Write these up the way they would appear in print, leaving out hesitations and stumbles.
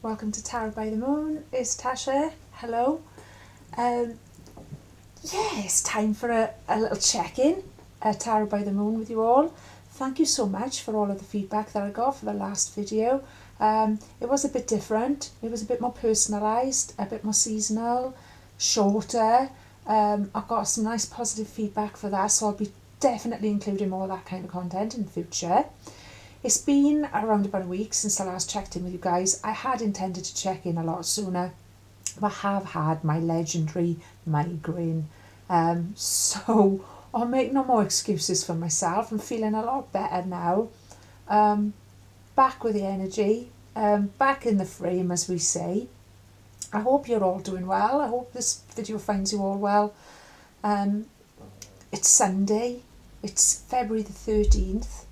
Welcome to Tarot by the Moon. It's Tasha. Hello. It's time for a little check-in at Tarot by the Moon with you all. Thank you so much for all of the feedback that I got for the last video. It was a bit different. It was a bit more personalised, a bit more seasonal, shorter. I've got some nice positive feedback for that, so I'll be definitely including more of that kind of content in the future. It's been around about a week since I last checked in with you guys. I had intended to check in a lot sooner, but I have had my legendary migraine. So I'll make no more excuses for myself. I'm feeling a lot better now. Back with the energy, back in the frame, as we say. I hope you're all doing well. I hope this video finds you all well. It's Sunday. It's February the 13th.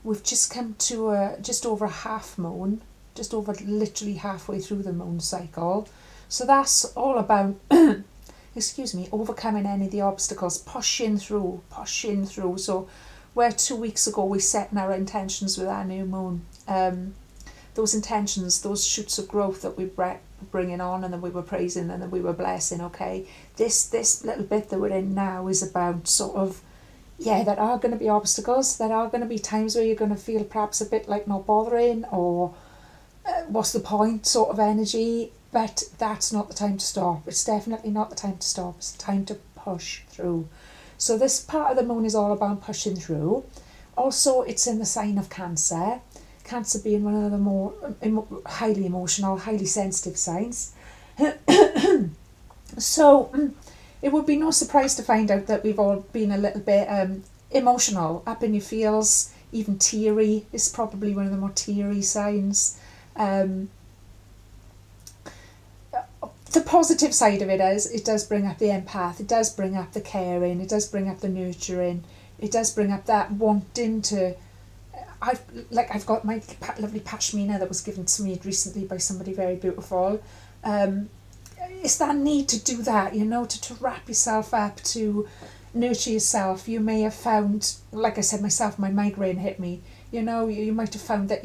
We've just come to just over a half moon, just over literally halfway through the moon cycle. So that's all about, overcoming any of the obstacles, pushing through. So where 2 weeks ago we set our intentions with our new moon, those intentions, those shoots of growth that we bringing on, and then we were praising, and then we were blessing, okay? This little bit that we're in now is about sort of, there are going to be obstacles. There are going to be times where you're going to feel perhaps a bit like not bothering, or what's the point sort of energy. But that's not the time to stop. It's definitely not the time to stop. It's the time to push through. So this part of the moon is all about pushing through. Also, it's in the sign of Cancer. Cancer being one of the more highly emotional, highly sensitive signs. So it would be no surprise to find out that we've all been a little bit emotional, up in your feels, even teary. Is probably one of the more teary signs. The positive side of it is, it does bring up the empath, it does bring up the caring, it does bring up the nurturing, it does bring up that wanting to... I've got my lovely pashmina that was given to me recently by somebody very beautiful. It's that need to do that, to wrap yourself up, to nurture yourself. You may have found, like I said myself, my migraine hit me. You might have found that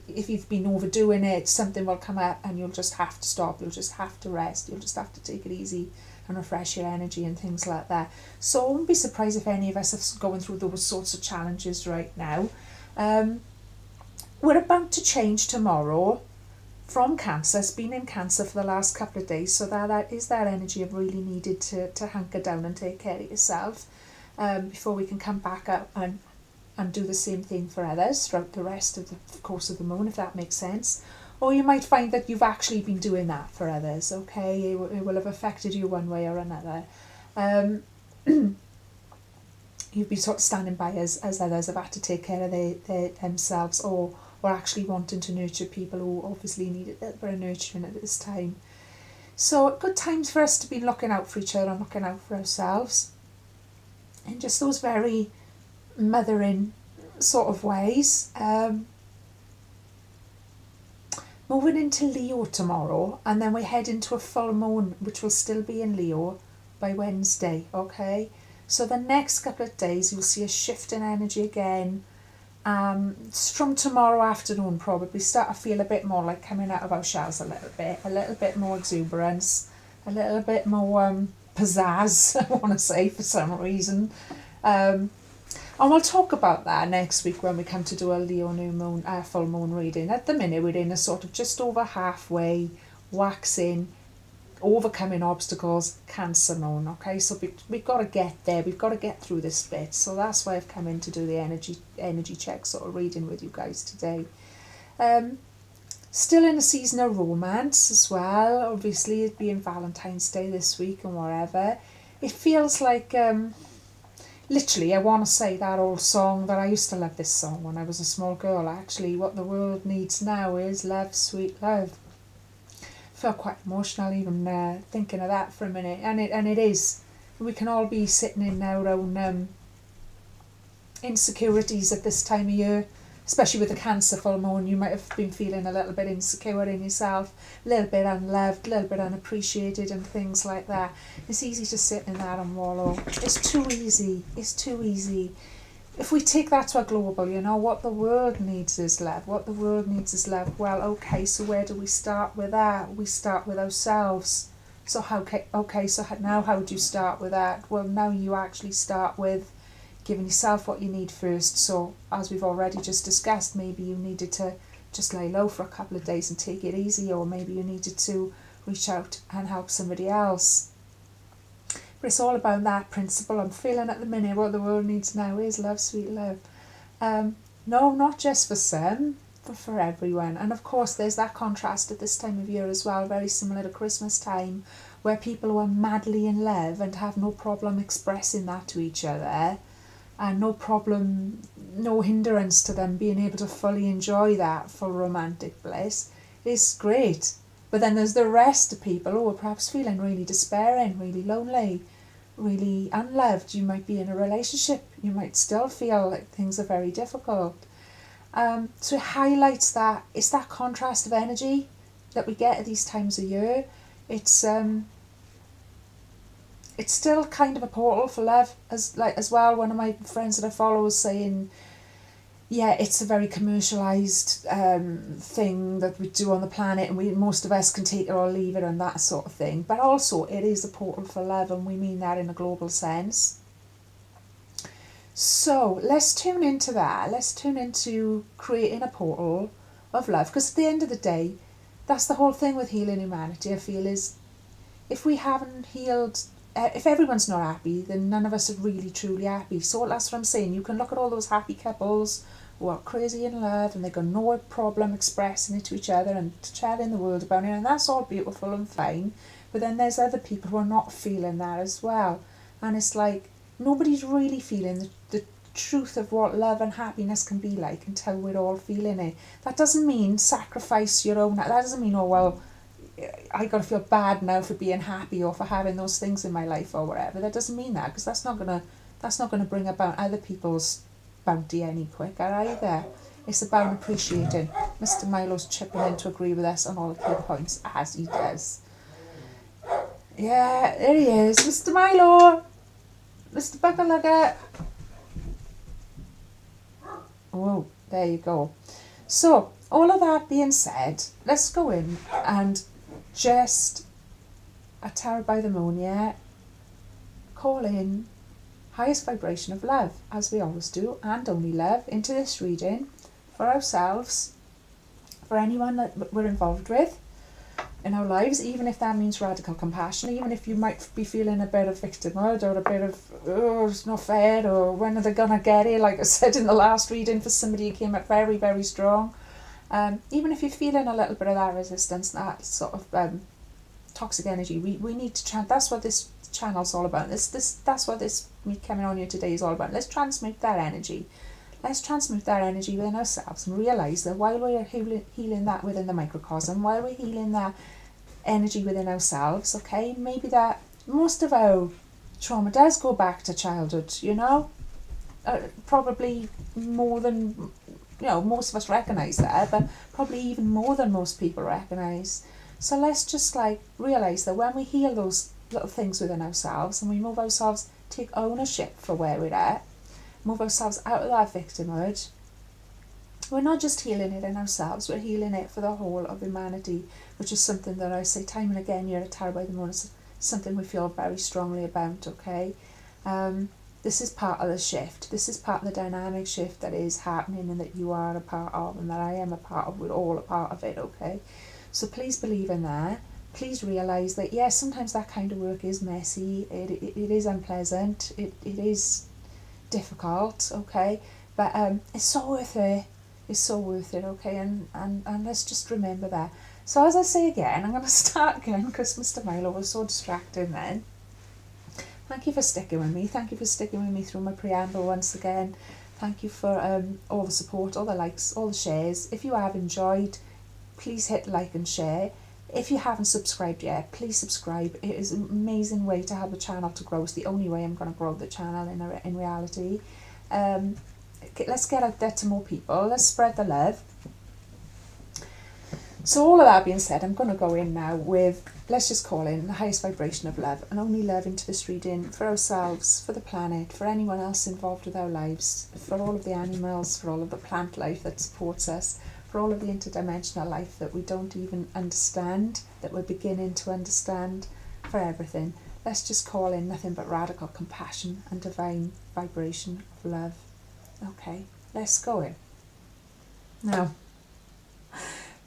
if you've been overdoing it, something will come up and you'll just have to stop. You'll just have to rest. You'll just have to take it easy and refresh your energy and things like that. So I wouldn't be surprised if any of us are going through those sorts of challenges right now. We're about to change tomorrow from Cancer. It's been in Cancer for the last couple of days, so that is that energy of really needed to hunker down and take care of yourself before we can come back up and do the same thing for others throughout the rest of the course of the moon, if that makes sense. Or you might find that you've actually been doing that for others, okay? It will have affected you one way or another. You've been sort of standing by as others have had to take care of themselves, or actually wanting to nurture people who obviously need a little bit of nurturing at this time. So good times for us to be looking out for each other and looking out for ourselves in just those very mothering sort of ways. Moving into Leo tomorrow, and then we head into a full moon, which will still be in Leo by Wednesday, okay? So the next couple of days you'll see a shift in energy again. From tomorrow afternoon probably start to feel a bit more like coming out of our shells a little bit more exuberance, a little bit more pizzazz, I want to say, for some reason. And we'll talk about that next week when we come to do a Leo new moon, full moon reading. At the minute we're in a sort of just over halfway, waxing, overcoming obstacles, Cancer moon, okay? So we've got to get there, we've got to get through this bit. So that's why I've come in to do the energy check sort of reading with you guys today. Still in a season of romance as well, obviously, it being Valentine's Day this week and whatever. It feels like, literally, I want to say that old song that I used to love this song when I was a small girl, actually. What the world needs now is love, sweet love. Felt quite emotional even thinking of that for a minute, and it is. We can all be sitting in our own insecurities at this time of year, especially with the Cancer full moon. You might have been feeling a little bit insecure in yourself, a little bit unloved, a little bit unappreciated and things like that. It's easy to sit in that and wallow. It's too easy. if we take that to a global, you know, what the world needs is love. What the world needs is love. Well, okay, so where do we start with that? We start with ourselves. So now how do you start with that? Well, now you actually start with giving yourself what you need first. So as we've already just discussed, maybe you needed to just lay low for a couple of days and take it easy, or maybe you needed to reach out and help somebody else. But it's all about that principle. I'm feeling at the minute what the world needs now is love, sweet love. No, not just for some, but for everyone. And of course there's that contrast at this time of year as well, very similar to Christmas time, where people who are madly in love and have no problem expressing that to each other, and no hindrance to them being able to fully enjoy that full romantic bliss, is great. But then there's the rest of people who are perhaps feeling really despairing, really lonely, really unloved. You might be in a relationship, you might still feel like things are very difficult. So it highlights that, it's that contrast of energy that we get at these times of year. It's still kind of a portal for love as well. One of my friends that I follow was saying, yeah, it's a very commercialised thing that we do on the planet, and most of us can take it or leave it and that sort of thing. But also it is a portal for love, and we mean that in a global sense. So let's tune into that. Let's tune into creating a portal of love, because at the end of the day, that's the whole thing with healing humanity, I feel, is if we haven't healed, if everyone's not happy, then none of us are really truly happy. So that's what I'm saying. You can look at all those happy couples who are crazy in love and they've got no problem expressing it to each other and telling the world about it, and that's all beautiful and fine. But then there's other people who are not feeling that as well. And it's like, nobody's really feeling the truth of what love and happiness can be like until we're all feeling it. That doesn't mean sacrifice your own, that doesn't mean, oh well, I got to feel bad now for being happy or for having those things in my life or whatever. That doesn't mean that, because that's not gonna bring about other people's bounty any quicker either. It's about appreciating. Mr. Milo's chipping in to agree with us on all the key points, as he does. Yeah, there he is, Mr. Milo, Mr. Buckalugger. Oh, there you go. So all of that being said, let's go in and just a tarot by the moon, yeah, call in highest vibration of love, as we always do, and only love, into this reading for ourselves, for anyone that we're involved with in our lives, even if that means radical compassion, even if you might be feeling a bit of victimhood or a bit of, oh, it's not fair, or when are they gonna get it, like I said in the last reading for somebody who came up very, very strong. Even if you're feeling a little bit of that resistance, that sort of toxic energy, we need to that's what this channel's all about. That's what this me coming on here today is all about. Let's transmute that energy. Let's transmute that energy within ourselves and realise that while we're healing that within the microcosm, while we're healing that energy within ourselves, okay, maybe that most of our trauma does go back to childhood, you know, probably more than, you know, most of us recognise that, but probably even more than most people recognise. So let's just like realise that when we heal those little things within ourselves and we move ourselves, take ownership for where we're at, move ourselves out of that victimhood, we're not just healing it in ourselves, we're healing it for the whole of humanity, which is something that I say time and again here at Tarot by the Moon. It's something we feel very strongly about, okay? This is part of the shift. This is part of the dynamic shift that is happening and that you are a part of and that I am a part of. We're all a part of it, okay? So please believe in that. Please realise that, yes, sometimes that kind of work is messy. It is unpleasant. It is difficult, okay? But it's so worth it. It's so worth it, okay? And let's just remember that. So as I say again, I'm going to start again because Mr. Milo was so distracting then. Thank you for sticking with me. Thank you for sticking with me through my preamble once again. Thank you for all the support, all the likes, all the shares. If you have enjoyed, please hit like and share. If you haven't subscribed yet, please subscribe. It is an amazing way to help the channel to grow. It's the only way I'm going to grow the channel in reality. Let's get out there to more people. Let's spread the love. So all of that being said, I'm going to go in now with, let's just call in the highest vibration of love, and only love into this reading for ourselves, for the planet, for anyone else involved with our lives, for all of the animals, for all of the plant life that supports us, for all of the interdimensional life that we don't even understand, that we're beginning to understand, for everything. Let's just call in nothing but radical compassion and divine vibration of love. Okay, let's go in. Now,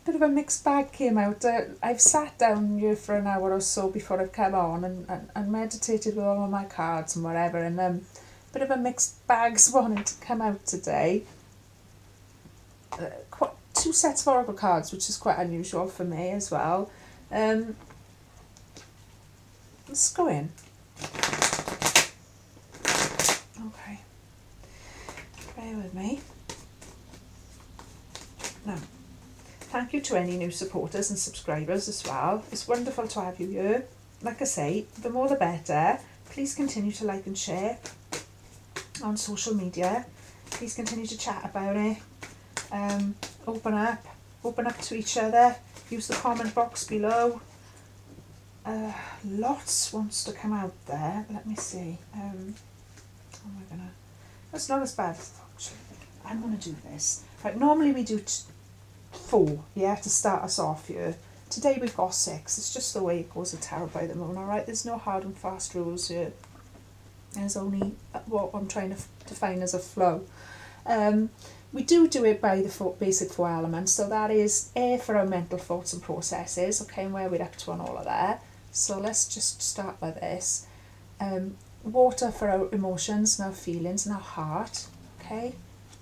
bit of a mixed bag came out. I've sat down here for an hour or so before I've come on and meditated with all of my cards and whatever, and bit of a mixed bag's wanting to come out today. Quite 2 sets of oracle cards, which is quite unusual for me as well. Let's go in. Okay, bear with me. Now, thank you to any new supporters and subscribers as well. It's wonderful to have you here. Like I say, the more the better. Please continue to like and share on social media. Please continue to chat about it. Open up to each other. Use the comment box below. Lots wants to come out there. Let me see. That's not as bad as I thought. I'm gonna do this. Right, normally we do 4, yeah, to start us off here. Today we've got 6. It's just the way it goes with Tarot by the Moon, alright? There's no hard and fast rules here. There's only what I'm trying to define as a flow. We do it by the basic 4 elements. So that is air for our mental thoughts and processes, okay, and where we're up to on all of that. So let's just start by this. Water for our emotions and our feelings and our heart, okay?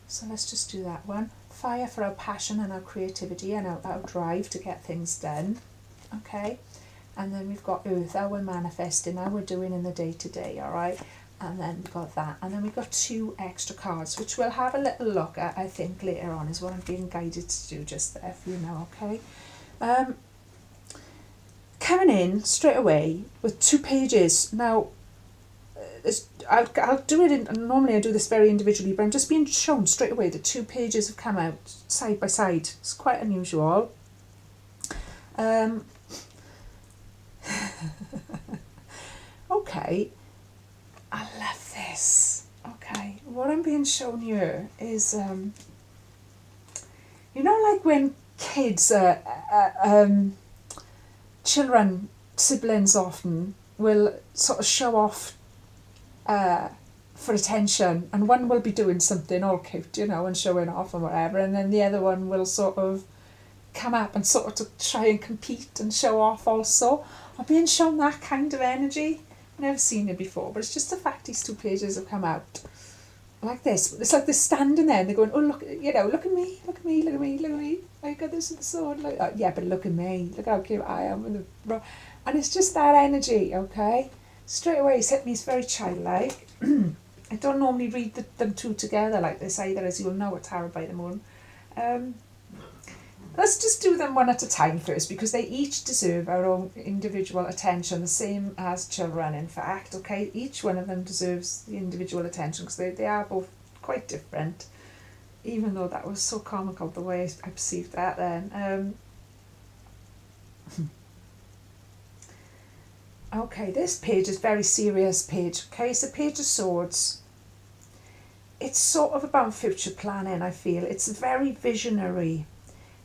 So let's just do that one. Fire for our passion and our creativity and our drive to get things done, okay? And then we've got earth, how we're manifesting, how we're doing in the day-to-day, all right? And then we've got that. And then we've got 2 extra cards, which we'll have a little look at, I think, later on, is what I'm being guided to do just there for you now, okay? Coming in straight away with 2 pages. Now, I'll do it normally I do this very individually, but I'm just being shown straight away that 2 pages have come out side by side. It's quite unusual. Okay, I love this. Okay, what I'm being shown here is, you know, like when kids, children, siblings often will sort of show off for attention, and one will be doing something all cute, you know, and showing off and whatever, and then the other one will sort of come up and sort of try and compete and show off also. I'm being shown that kind of energy. I've never seen it before, but it's just the fact these 2 pages have come out like this. It's like they're standing there and they're going, oh, look, you know, look at me, look at me, look at me, look at me. I got this with the sword. Like, yeah, but look at me. Look how cute I am. And it's just that energy, okay? Straight away, it's hit me. It's very childlike. I don't normally read them 2 together like this either, as you'll know at Tarot by the Moon. Let's just do them one at a time first, because they each deserve our own individual attention, the same as children, in fact, okay? Each one of them deserves the individual attention, because they are both quite different, even though that was so comical the way I perceived that then. Okay, this page is a very serious page, okay? It's a Page of Swords. It's sort of about future planning, I feel. It's very visionary.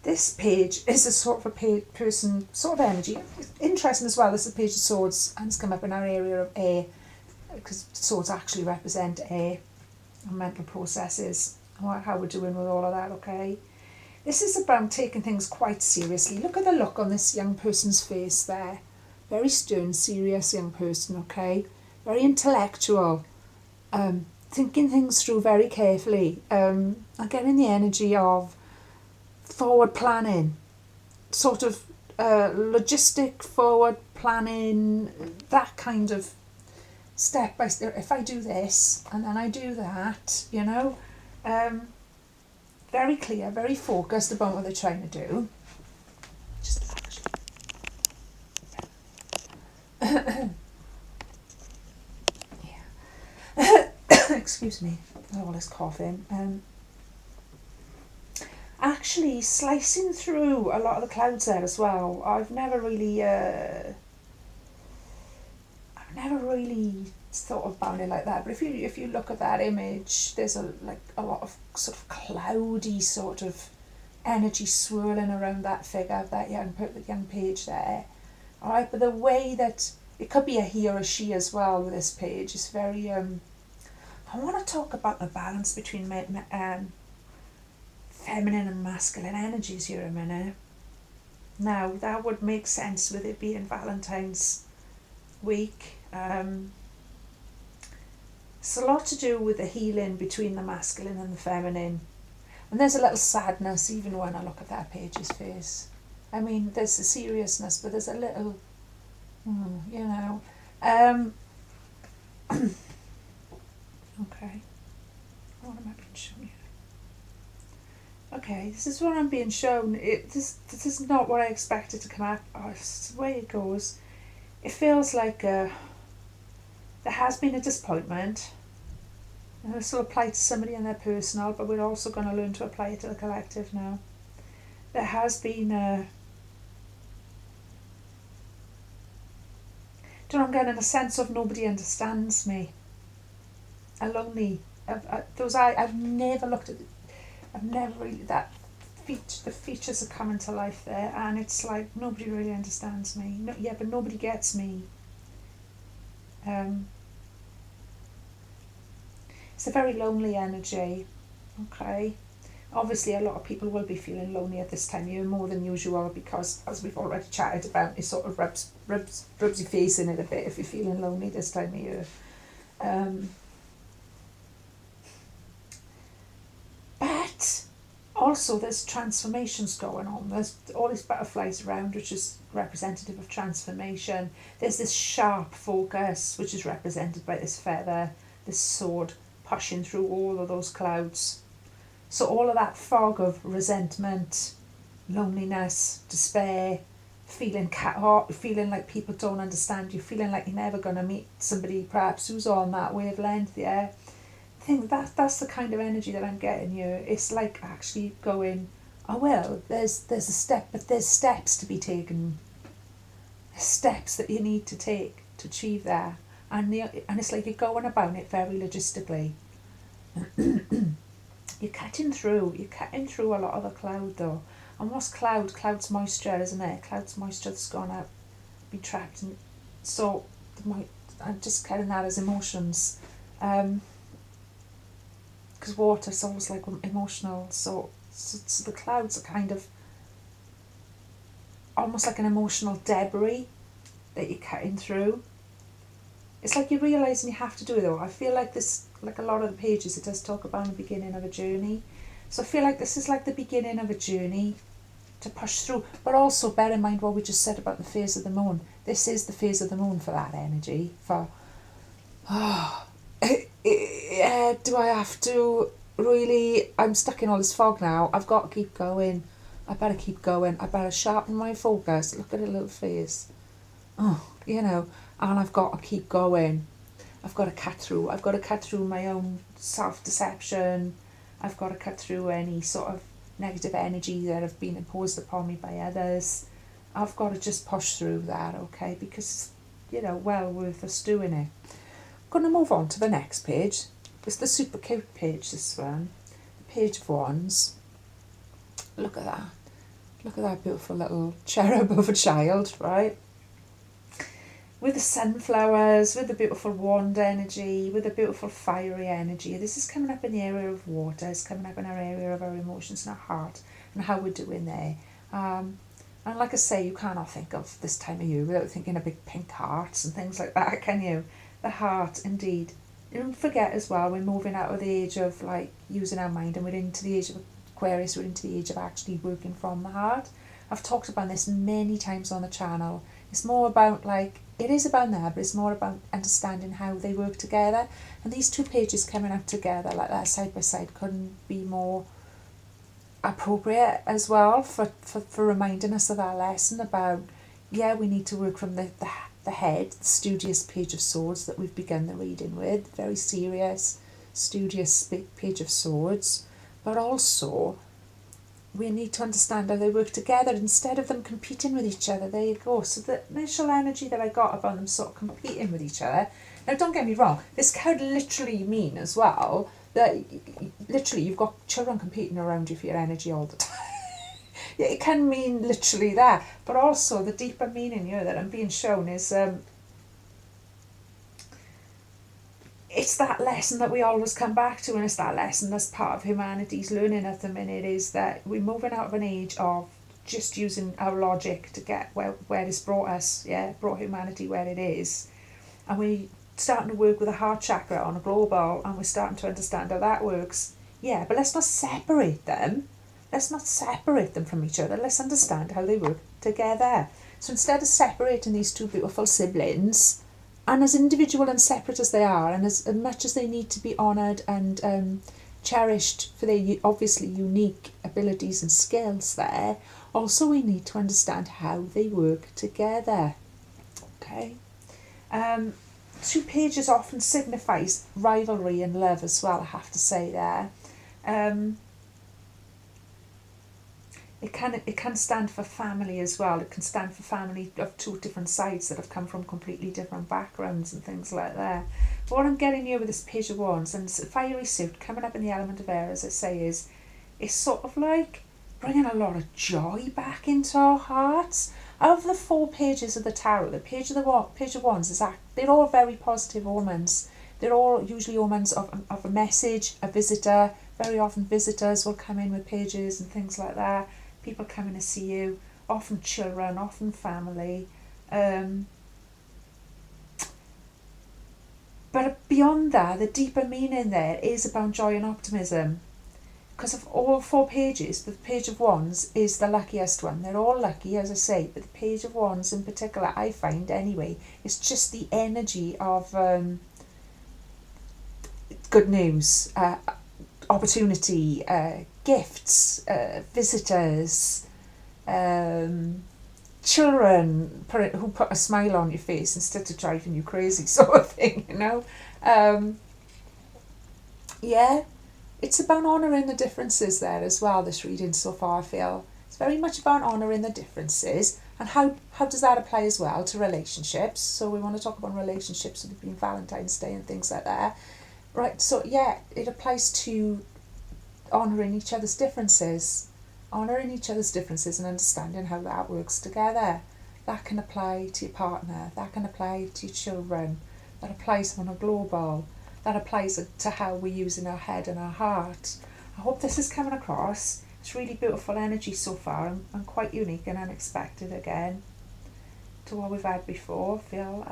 This page is a sort of a person, sort of energy. It's interesting as well, this is a Page of Swords, and it's come up in our area of air, because swords actually represent air and mental processes, how we're doing with all of that, okay? This is about taking things quite seriously. Look at the look on this young person's face there. Very stern, serious young person, okay? Very intellectual. Thinking things through very carefully. I'm getting the energy of forward planning. Sort of logistic forward planning. That kind of step by step. If I do this and then I do that, you know. Very clear, very focused about what they're trying to do. Just actually. Yeah. Excuse me, all this coughing. actually slicing through a lot of the clouds there as well. I've never really thought about it like that. But if you look at that image, there's a lot of sort of cloudy sort of energy swirling around that figure, that young page there. All right, but the way that it could be a he or a she as well with this page is very. I want to talk about the balance between feminine and masculine energies here a minute. Now, that would make sense with it being Valentine's week. It's a lot to do with the healing between the masculine and the feminine. And there's a little sadness even when I look at that page's face. I mean, there's a seriousness, but there's a little, you know. Okay. What am I being shown here? Okay, this is what I'm being shown. This is not what I expected to come out. Oh, it's the way it goes. It feels like there has been a disappointment. And this will apply to somebody in their personal, but we're also going to learn to apply it to the collective now. There has been I'm getting a sense of nobody understands me. A lonely. I've never looked at. I've never really the features are coming to life there, and it's like nobody really understands me. No, yeah, but nobody gets me. It's a very lonely energy. Okay. Obviously, a lot of people will be feeling lonely at this time of year more than usual because, as we've already chatted about, it sort of rubs your face in it a bit if you're feeling lonely this time of year. But also there's transformations going on. There's all these butterflies around, which is representative of transformation. There's this sharp focus, which is represented by this feather, this sword pushing through all of those clouds. So all of that fog of resentment, loneliness, despair, feeling like people don't understand you, feeling like you're never going to meet somebody perhaps who's on that wavelength, yeah. I think that's the kind of energy that I'm getting here. It's like actually going, oh well, there's a step, but there's steps to be taken. There's steps that you need to take to achieve that. And it's like you're going about it very logistically. You're cutting through a lot of the cloud though. And what's cloud? Cloud's moisture, isn't it? Cloud's moisture that's gone out, be trapped. And so I'm just carrying that as emotions. Because water's always like emotional. So the clouds are kind of almost like an emotional debris that you're cutting through. It's like you're realising you have to do it though. I feel like this, like a lot of the pages, it does talk about the beginning of a journey. So I feel like this is like the beginning of a journey to push through. But also bear in mind what we just said about the phase of the moon. This is the phase of the moon for that energy. Do I have to really? I'm stuck in all this fog now. I've got to keep going. I better keep going. I better sharpen my focus. Look at her little face. And I've got to keep going. I've got to cut through. I've got to cut through my own self-deception. I've got to cut through any sort of negative energy that have been imposed upon me by others. I've got to just push through that, okay? Because it's, well worth us doing it. I'm going to move on to the next page. It's the super cute page, this one. The Page of Wands. Look at that. Look at that beautiful little cherub of a child, right? With the sunflowers, with the beautiful wand energy, with the beautiful fiery energy. This is coming up in the area of water. It's coming up in our area of our emotions and our heart and how we're doing there. And like I say, you cannot think of this time of year without thinking of big pink hearts and things like that, can you? The heart, indeed. Don't forget as well, we're moving out of the age of like using our mind and we're into the age of Aquarius, we're into the age of actually working from the heart. I've talked about this many times on the channel. It's more about it is about that, but it's more about understanding how they work together. And these two pages coming up together like that side by side couldn't be more appropriate as well for reminding us of our lesson about, we need to work from the head, the studious Page of Swords that we've begun the reading with, very serious, studious Page of Swords, but also we need to understand how they work together instead of them competing with each other. There you go. So the initial energy that I got about them sort of competing with each other. Now, don't get me wrong. This could literally mean as well that literally you've got children competing around you for your energy all the time. Yeah, it can mean literally that. But also the deeper meaning here that I'm being shown is it's that lesson that we always come back to, and it's that lesson that's part of humanity's learning at the minute, is that we're moving out of an age of just using our logic to get where it's brought us, brought humanity where it is. And we're starting to work with a heart chakra on a global, and we're starting to understand how that works. Yeah, but let's not separate them. Let's not separate them from each other. Let's understand how they work together. So instead of separating these two beautiful siblings, and as individual and separate as they are, and as much as they need to be honoured and cherished for their obviously unique abilities and skills there, also we need to understand how they work together. Okay. 2 pages often signifies rivalry and love as well, I have to say there. It can stand for family as well. It can stand for family of 2 different sides that have come from completely different backgrounds and things like that. But what I'm getting here with this Page of Wands and fiery suit coming up in the element of air, as I say, is it's sort of like bringing a lot of joy back into our hearts. Of the 4 pages of the tarot, the Page of Wands they're all very positive omens. They're all usually omens of a message, a visitor. Very often visitors will come in with pages and things like that. People coming to see you, often children, often family. But beyond that, the deeper meaning there is about joy and optimism. Because of all 4 pages, the Page of Wands is the luckiest one. They're all lucky, as I say, but the Page of Wands in particular, I find anyway, is just the energy of good news, opportunity, gifts, visitors, children who put a smile on your face instead of driving you crazy, sort of thing, you know. It's about honouring the differences there as well, this reading so far, I feel. It's very much about honouring the differences, and how does that apply as well to relationships. So we want to talk about relationships, with it being Valentine's Day and things like that. Right, so it applies to honouring each other's differences. Honouring each other's differences and understanding how that works together. That can apply to your partner, that can apply to your children, that applies on a global, that applies to how we're using our head and our heart. I hope this is coming across. It's really beautiful energy so far, and quite unique and unexpected again to what we've had before, I feel.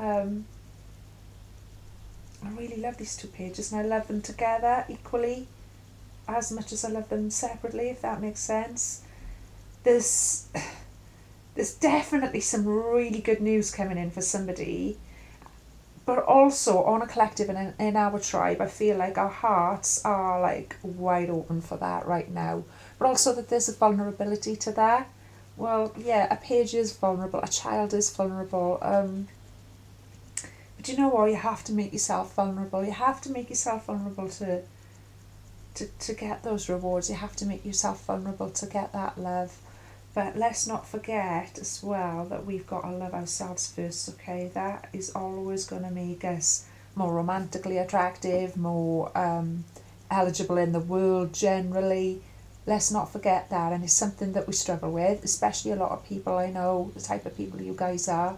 I really love these 2 pages, and I love them together equally as much as I love them separately, if that makes sense. There's definitely some really good news coming in for somebody, but also on a collective and in our tribe, I feel like our hearts are like wide open for that right now. But also that there's a vulnerability to that. Well, yeah, a page is vulnerable, a child is vulnerable. But you know what? You have to make yourself vulnerable. You have to make yourself vulnerable to get those rewards. You have to make yourself vulnerable to get that love. But let's not forget as well that we've got to love ourselves first, okay? That is always going to make us more romantically attractive, more eligible in the world generally. Let's not forget that, and it's something that we struggle with, especially a lot of people. I know the type of people you guys are.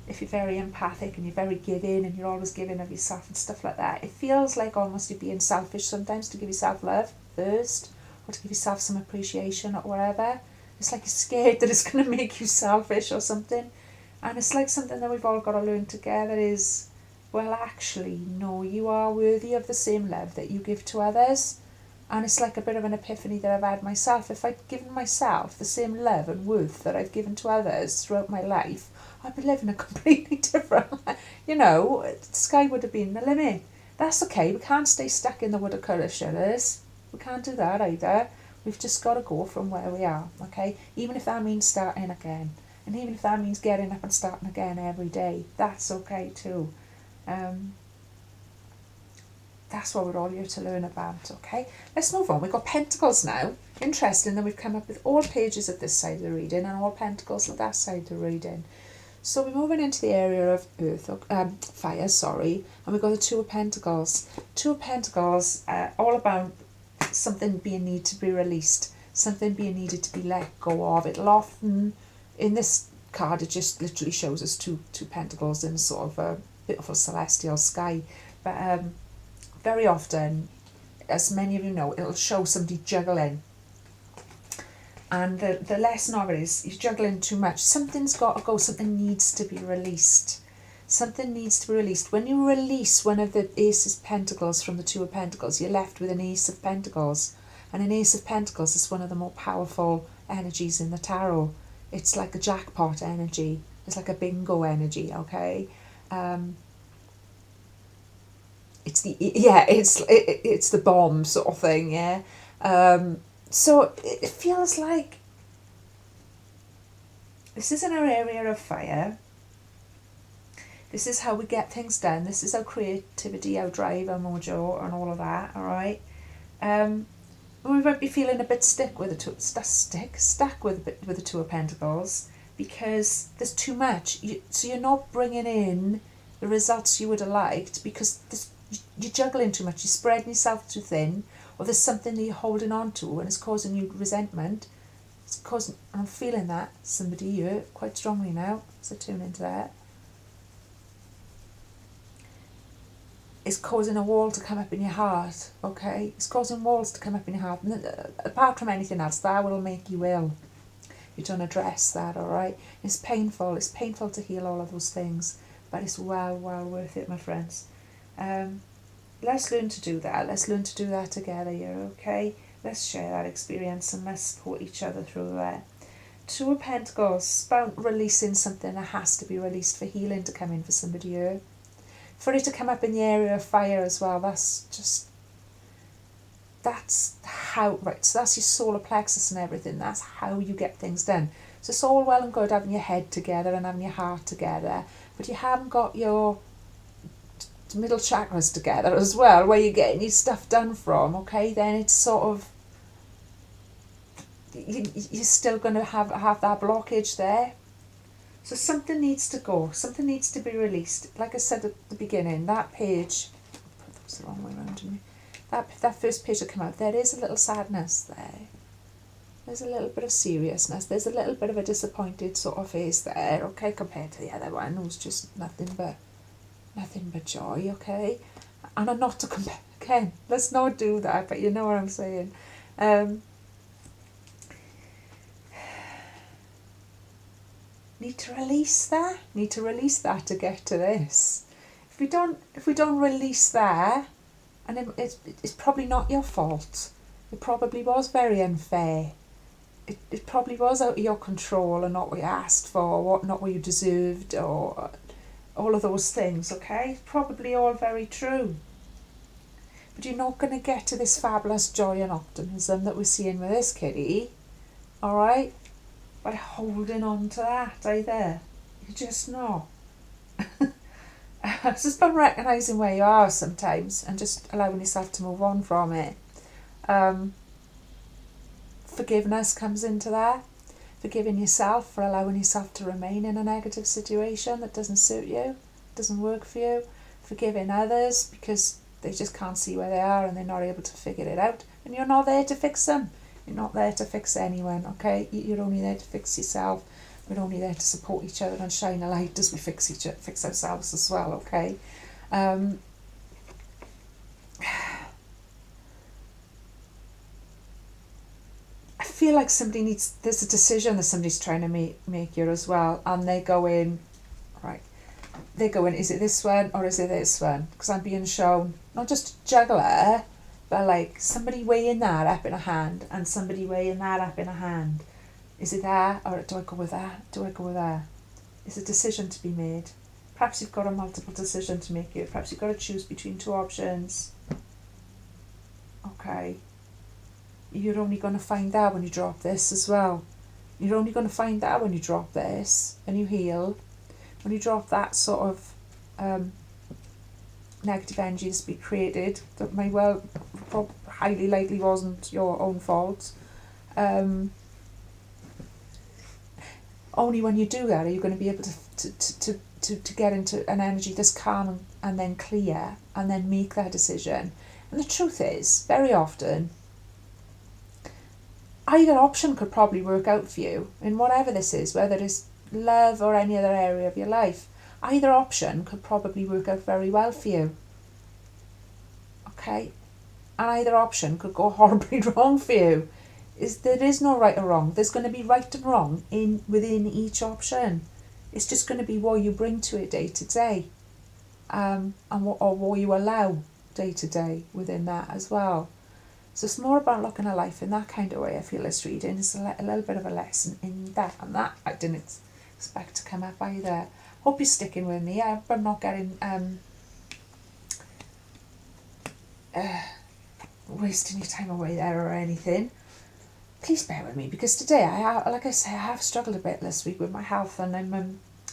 If you're very empathic and you're very giving and you're always giving of yourself and stuff like that, it feels like almost you're being selfish sometimes to give yourself love first, or to give yourself some appreciation or whatever. It's like you're scared that it's going to make you selfish or something. And it's like something that we've all got to learn together is, well, actually, no, you are worthy of the same love that you give to others. And it's like a bit of an epiphany that I've had myself. If I'd given myself the same love and worth that I've given to others throughout my life, I'd be living a completely different life. You know, the sky would have been the limit. That's okay. We can't stay stuck in the wood of colour-shillers. We can't do that either. We've just got to go from where we are, okay? Even if that means starting again. And even if that means getting up and starting again every day. That's okay too. that's what we're all here to learn about, okay? Let's move on. We've got Pentacles now. Interesting that we've come up with all pages at this side of the reading and all Pentacles at that side of the reading. So we're moving into the area of earth, fire, sorry, and we've got the Two of Pentacles. Two of Pentacles, all about something being needed to be released, something being needed to be let go of. It'll often, in this card, it just literally shows us two pentacles in sort of a beautiful celestial sky. But very often, as many of you know, it'll show somebody juggling. And the lesson of it is, you're juggling too much. Something's got to go. Something needs to be released. Something needs to be released. When you release one of the Ace of Pentacles from the Two of Pentacles, you're left with an Ace of Pentacles. And an Ace of Pentacles is one of the more powerful energies in the tarot. It's like a jackpot energy. It's like a bingo energy, okay? It's the bomb sort of thing, yeah? So it feels like this is in our area of fire. This is how we get things done. This is our creativity, our drive, our mojo, and all of that, all right? We might be feeling a bit stuck with the Two of Pentacles because there's too much. So you're not bringing in the results you would have liked because you're juggling too much. You're spreading yourself too thin, or there's something that you're holding on to and it's causing you resentment. It's causing, I'm feeling that, somebody here, quite strongly now, so tune into that. It's causing a wall to come up in your heart, okay? It's causing walls to come up in your heart. And apart from anything else, that will make you ill. You don't address that, all right? It's painful. It's painful to heal all of those things, but it's well worth it, my friends. Let's learn to do that. Let's learn to do that together here, okay? Let's share that experience and let's support each other through that. Two of Pentacles, about releasing something that has to be released for healing to come in for somebody here. For it to come up in the area of fire as well, that's how, right, so that's your solar plexus and everything. That's how you get things done. So it's all well and good having your head together and having your heart together, but you haven't got your middle chakras together as well, where you're getting your stuff done from, okay? Then it's sort of, you're still going to have that blockage there. So something needs to go. Something needs to be released. Like I said at the beginning, that page, that was the wrong way around to me. That first page that came out, there is a little sadness there. There's a little bit of seriousness. There's a little bit of a disappointed sort of face there, okay, compared to the other one who's just nothing but joy, okay? And I'm not to compare, again, let's not do that, but you know what I'm saying. Need to release that to get to this. If we don't release that, and it's probably not your fault. It probably was very unfair. It probably was out of your control and not what you asked for, not what you deserved, or all of those things, okay? Probably all very true. But you're not going to get to this fabulous joy and optimism that we're seeing with this kitty, all right? By holding on to that either. You're just not. It's just about recognising where you are sometimes and just allowing yourself to move on from it. Forgiveness comes into that. Forgiving yourself for allowing yourself to remain in a negative situation that doesn't suit you, doesn't work for you. Forgiving others because they just can't see where they are and they're not able to figure it out. And you're not there to fix them. You're not there to fix anyone, okay? You're only there to fix yourself. We're only there to support each other and shine a light as we fix ourselves as well, okay? I feel like there's a decision that somebody's trying to make here as well, and they're going, is it this one or is it this one? Because I'm being shown, not just a juggler, but like somebody weighing that up in a hand and somebody weighing that up in a hand. Is it that, or do I go with that? Do I go with that? It's a decision to be made. Perhaps you've got a multiple decision to make here. Perhaps you've got to choose between two options. Okay. You're only going to find that when you drop this as well. You're only going to find that when you drop this and you heal. When you drop that sort of negative energy that's been created that may well, highly likely wasn't your own fault. Only when you do that are you going to be able to get into an energy that's calm and then clear and then make that decision. And the truth is, very often, either option could probably work out for you in whatever this is, whether it's love or any other area of your life. Either option could probably work out very well for you. Okay? And either option could go horribly wrong for you. There is no right or wrong. There's going to be right and wrong within each option. It's just going to be what you bring to it day to day, and what you allow day to day within that as well. So it's more about looking at life in that kind of way. I feel this reading is a little bit of a lesson in that, and that I didn't expect to come up either. Hope you're sticking with me. I'm not getting wasting your time away there or anything. Please bear with me, because today like I say, I have struggled a bit this week with my health, and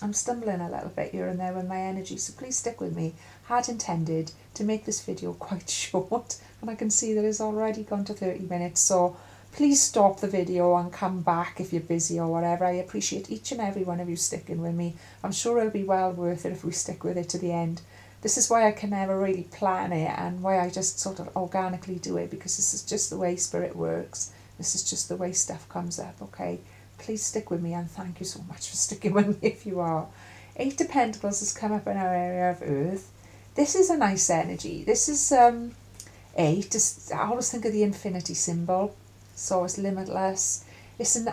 I'm stumbling a little bit here and there with my energy. So please stick with me. Had intended to make this video quite short, and I can see that it's already gone to 30 minutes. So please stop the video and come back if you're busy or whatever. I appreciate each and every one of you sticking with me. I'm sure it'll be well worth it if we stick with it to the end. This is why I can never really plan it, and why I just sort of organically do it, because this is just the way spirit works. This is just the way stuff comes up, okay? Please stick with me, and thank you so much for sticking with me if you are. 8 of Pentacles has come up in our area of Earth. This is a nice energy. This is 8. I always think of the infinity symbol. So it's limitless. It's a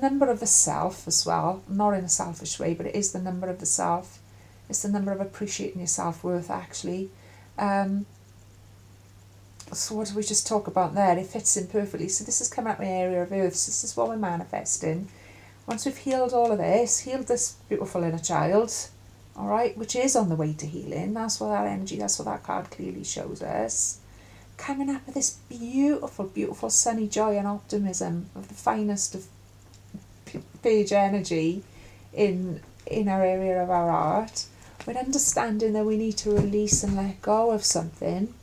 number of the self as well. Not in a selfish way, but it is the number of the self. It's the number of appreciating your self-worth, actually. So what did we just talk about there? It fits in perfectly. So this has come out my area of Earth. So this is what we're manifesting. Once we've healed all of this, healed this beautiful inner child, all right, which is on the way to healing. That's what that energy, that's what that card clearly shows us. Coming up with this beautiful, beautiful sunny joy and optimism of the finest of page energy in our area of our art. With understanding that we need to release and let go of something.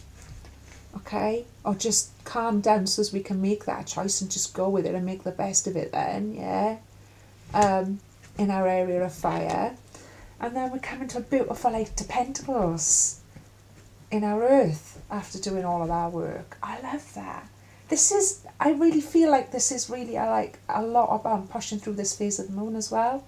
Okay, or just calm down so as we can make that choice and just go with it and make the best of it then, yeah. In our area of fire. And then we're coming to a beautiful 8 of Pentacles in our Earth after doing all of our work. I love that. I really feel like this is really a lot about pushing through this phase of the moon as well.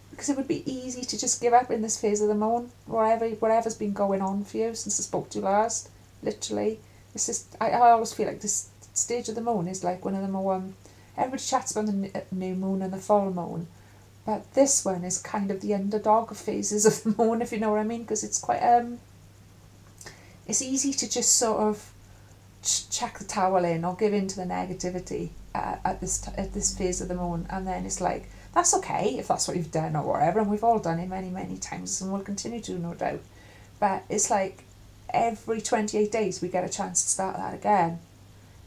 Because it would be easy to just give up in this phase of the moon, whatever's been going on for you since I spoke to you last. Literally, this is. I always feel like this stage of the moon is like one of the more. Everybody chats about the new moon and the full moon, but this one is kind of the underdog phases of the moon, if you know what I mean. Because it's quite it's easy to just sort of chuck the towel in or give in to the negativity at this phase of the moon, and then it's like that's okay if that's what you've done or whatever, and we've all done it many, many times, and we'll continue to, no doubt. But it's like. Every 28 days we get a chance to start that again.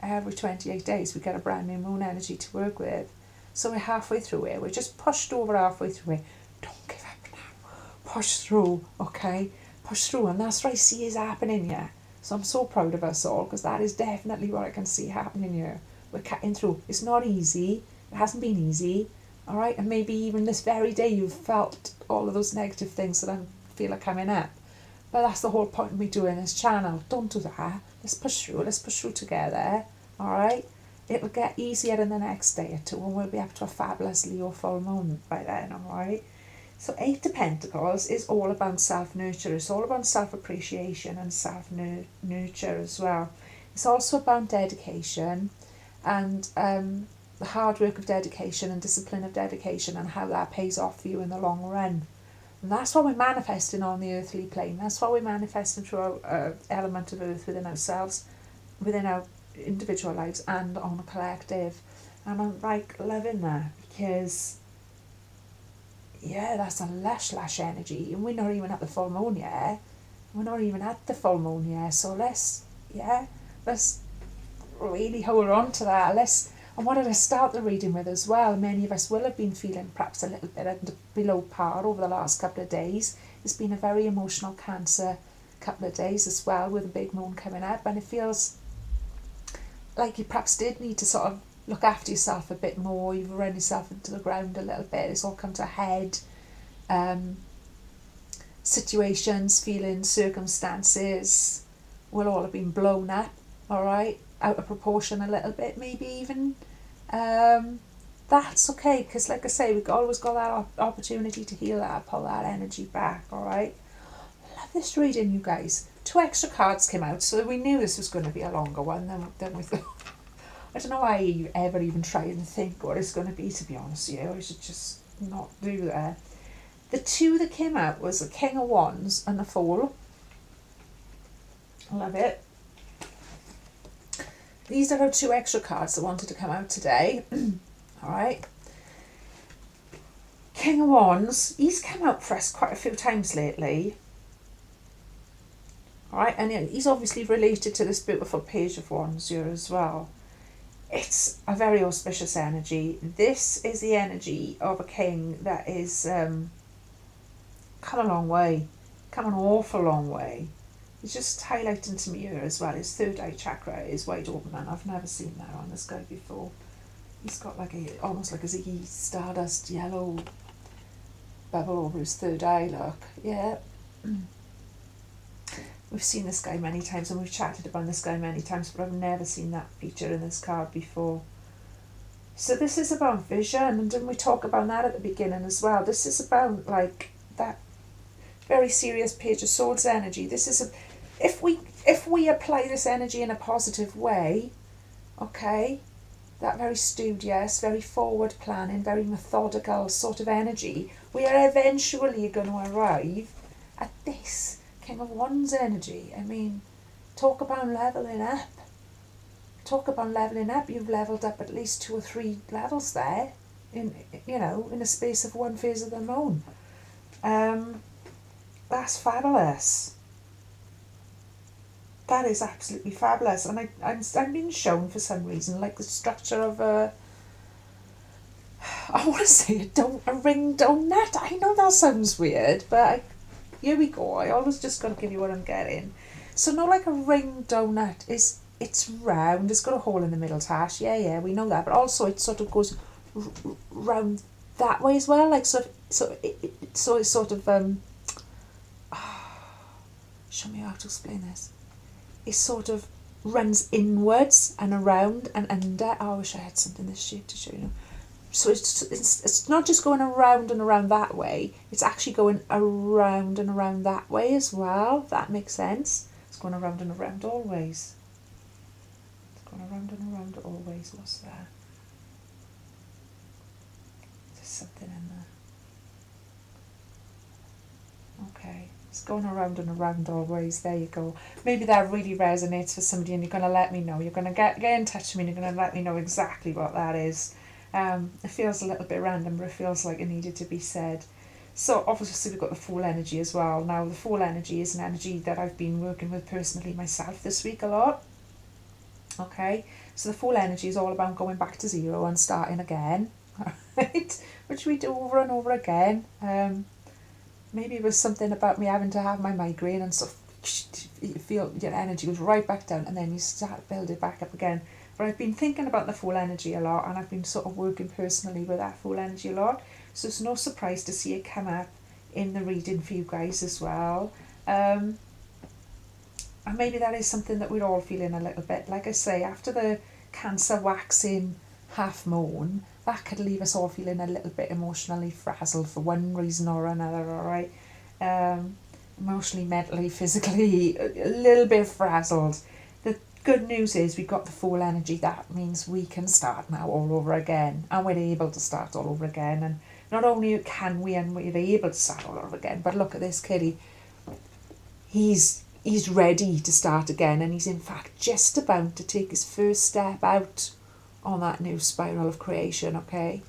Every 28 days we get a brand new moon energy to work with. So we're halfway through it. We're just pushed over halfway through it. Don't give up now. Push through, okay? Push through, and that's what I see is happening here. So I'm so proud of us all, because that is definitely what I can see happening here. We're cutting through. It's not easy. It hasn't been easy, all right? And maybe even this very day you've felt all of those negative things that I feel are coming up. But that's the whole point of me doing this channel. Don't do that. Let's push through together. Alright? It'll get easier in the next day or two, and we'll be up to a fabulous Leo full moon by then, alright? So 8 of Pentacles is all about self-nurture. It's all about self-appreciation and self-nurture as well. It's also about dedication and the hard work of dedication and discipline of dedication, and how that pays off for you in the long run. And that's what we're manifesting on the earthly plane. That's what we're manifesting through our element of earth within ourselves, within our individual lives, and on a collective. And I'm like loving that, because yeah, that's a lush energy, and we're not even at the full moon yet. So let's really hold on to that. And what did I start the reading with as well? Many of us will have been feeling perhaps a little bit below par over the last couple of days. It's been a very emotional Cancer couple of days as well, with a big moon coming up, and it feels like you perhaps did need to sort of look after yourself a bit more. You've run yourself into the ground a little bit. It's all come to a head. Situations, feelings, circumstances will all have been blown up, all right, out of proportion a little bit, maybe even. That's okay, because like I say, we've always got that opportunity to heal that, pull that energy back, all right. Love this reading, you guys. 2 extra cards came out, so we knew this was going to be a longer one than we thought. I don't know why you ever even try and think what it's going to be honest with you. I should just not do that. The 2 that came out was the King of Wands and the Fool. Love it. These are our 2 extra cards that wanted to come out today. All right. King of Wands, he's come out for us quite a few times lately. All right, and he's obviously related to this beautiful Page of Wands here as well. It's a very auspicious energy. This is the energy of a king that is come a long way, come an awful long way. It's just highlighting to me here as well. His third eye chakra is wide open, and I've never seen that on this guy before. He's got like almost like a Ziggy Stardust yellow bubble over his third eye, look. Yeah. We've seen this guy many times, and we've chatted about this guy many times, but I've never seen that feature in this card before. So this is about vision, and didn't we talk about that at the beginning as well? This is about like that very serious Page of Swords energy. This is if we apply this energy in a positive way, okay, that very studious, very forward planning, very methodical sort of energy, we are eventually going to arrive at this King of Wands energy. I mean, talk about levelling up. Talk about levelling up. You've levelled up at least 2 or 3 levels there in a space of 1 phase of the moon. That's fabulous. That is absolutely fabulous. And I'm being shown for some reason like the structure of I want to say a ring donut. I know that sounds weird, but here we go. I always just got to give you what I'm getting. So not like a ring donut. It's round. It's got a hole in the middle, Tash. Yeah, we know that. But also it sort of goes round that way as well. Like so it's sort of show me how to explain this. It sort of runs inwards and around and under. Oh, I wish I had something this sheet to show you. So it's not just going around and around that way. It's actually going around and around that way as well. If that makes sense. It's going around and around always. It's going around and around always. What's there? There's something in there. Okay. It's going around and around always. There you go. Maybe that really resonates for somebody, and you're going to let me know. You're going to get in touch with me and you're going to let me know exactly what that is. It feels a little bit random, but it feels like it needed to be said. So obviously we've got the Fool energy as well. Now the Fool energy is an energy that I've been working with personally myself this week a lot. Okay, so the Fool energy is all about going back to 0 and starting again. Right? Which we do over and over again. Maybe it was something about me having to have my migraine and stuff. You feel your energy goes right back down, and then you start building back up again. But I've been thinking about the Fool energy a lot, and I've been sort of working personally with that Fool energy a lot. So it's no surprise to see it come up in the reading for you guys as well. And maybe that is something that we're all feeling a little bit. Like I say, after the Cancer waxing half moon, that could leave us all feeling a little bit emotionally frazzled for one reason or another, all right? Emotionally, mentally, physically, a little bit frazzled. The good news is we've got the Fool energy. That means we can start now all over again, and we're able to start all over again. And not only can we, and we're able to start all over again, but look at this kitty. He's ready to start again, and he's in fact just about to take his first step out on that new spiral of creation, okay?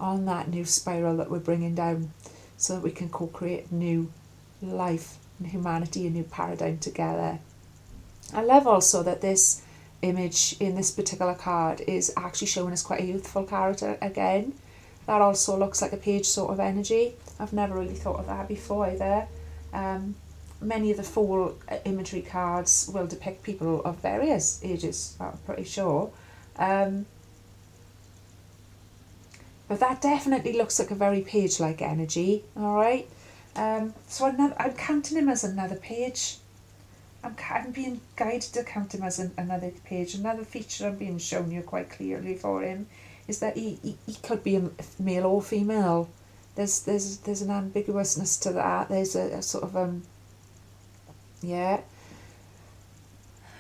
On that new spiral that we're bringing down, so that we can co-create new life and humanity, a new paradigm together. I love also that this image in this particular card is actually showing us quite a youthful character again. That also looks like a page sort of energy. I've never really thought of that before either. many of the Fool imagery cards will depict people of various ages, I'm pretty sure. But that definitely looks like a very page-like energy, all right? So I'm counting him as another page. I'm being guided to count him as another page. Another feature I'm being shown you quite clearly for him is that he could be a male or female. There's an ambiguousness to that. There's a sort of yeah.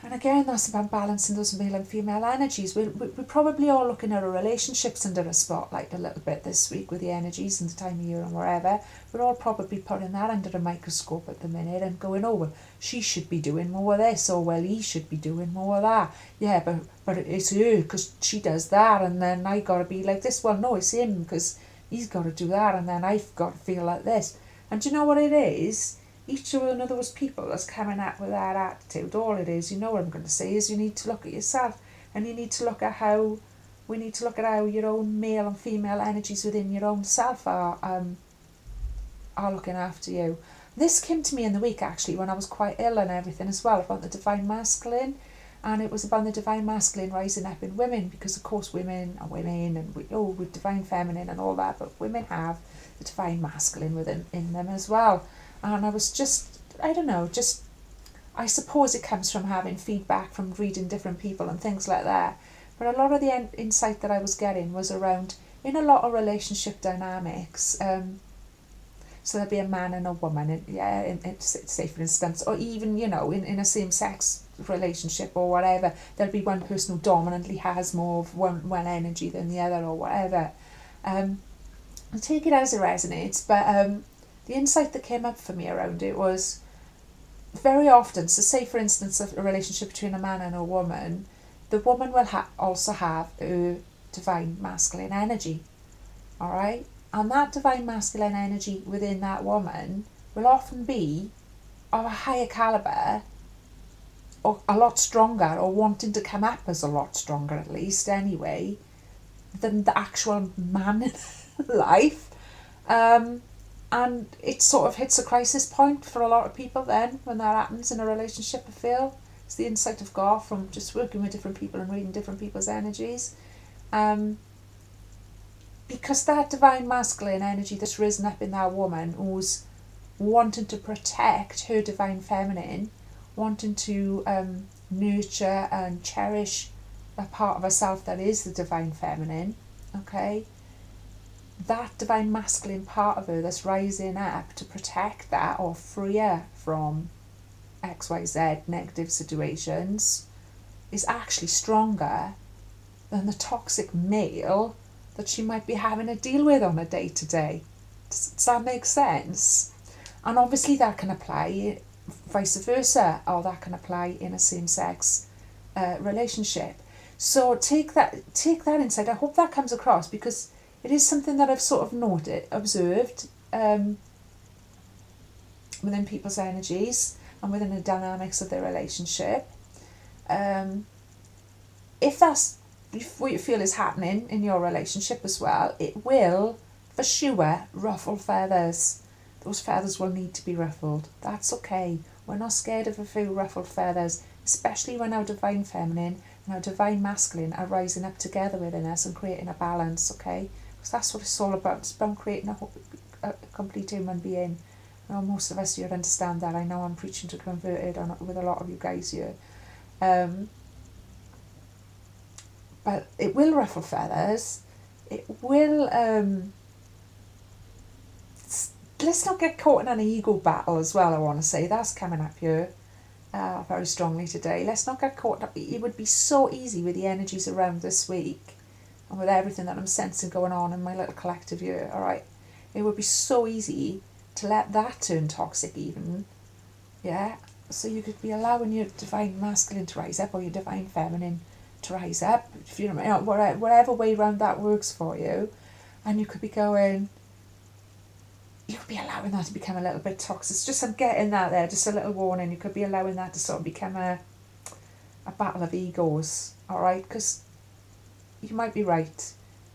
And again, that's about balancing those male and female energies. We're probably all looking at our relationships under a spotlight a little bit this week with the energies and the time of year and wherever. We're all probably putting that under a microscope at the minute and going, oh, well, she should be doing more of this, or well, he should be doing more of that. Yeah, but it's her because she does that, and then I got to be like this. Well, no, it's him because he's got to do that, and then I've got to feel like this. And do you know what it is? Each one of those people that's coming up with that attitude, all it is, you know what I'm going to say, is you need to look at yourself, and you need to look at how your own male and female energies within your own self are looking after you. This came to me in the week actually when I was quite ill and everything as well, about the divine masculine, and it was about the divine masculine rising up in women, because of course women are women, and with divine feminine and all that, but women have the divine masculine within them as well. And I was just, I don't know, I suppose it comes from having feedback from reading different people and things like that. But a lot of the insight that I was getting was around, in a lot of relationship dynamics, so there'd be a man and a woman, say for instance, or even, in a same-sex relationship or whatever, there'll be one person who dominantly has more of one energy than the other or whatever. I take it as it resonates, but the insight that came up for me around it was very often, so say for instance a relationship between a man and a woman, the woman will also have a divine masculine energy, all right? And that divine masculine energy within that woman will often be of a higher calibre, or a lot stronger, or wanting to come up as a lot stronger at least anyway, than the actual man in life. And it sort of hits a crisis point for a lot of people then when that happens in a relationship, I feel. It's the insight I've got from just working with different people and reading different people's energies. Because that divine masculine energy that's risen up in that woman, who's wanting to protect her divine feminine, wanting to nurture and cherish a part of herself that is the divine feminine, okay? That divine masculine part of her that's rising up to protect that or free her from XYZ negative situations is actually stronger than the toxic male that she might be having to deal with on a day-to-day. Does that make sense? And obviously that can apply vice versa, or that can apply in a same-sex relationship. So take that insight. I hope that comes across, because it is something that I've sort of observed within people's energies and within the dynamics of their relationship. If what you feel is happening in your relationship as well, it will, for sure, ruffle feathers. Those feathers will need to be ruffled. That's okay. We're not scared of a few ruffled feathers, especially when our divine feminine and our divine masculine are rising up together within us and creating a balance, okay? Because that's what it's all about. It's about creating a complete human being. Most of us here understand that. I know I'm preaching to converted with a lot of you guys here. But it will ruffle feathers. It will... let's not get caught in an ego battle as well, I want to say. That's coming up here very strongly today. Let's not get caught up. It would be so easy with the energies around this week and with everything that I'm sensing going on in my little collective here, all right? It would be so easy to let that turn toxic even, yeah? So you could be allowing your divine masculine to rise up, or your divine feminine to rise up, if you know, whatever way around that works for you. And you could be going... you could be allowing that to become a little bit toxic. Just I'm getting that there, just a little warning. You could be allowing that to sort of become a battle of egos, all right? Because you might be right.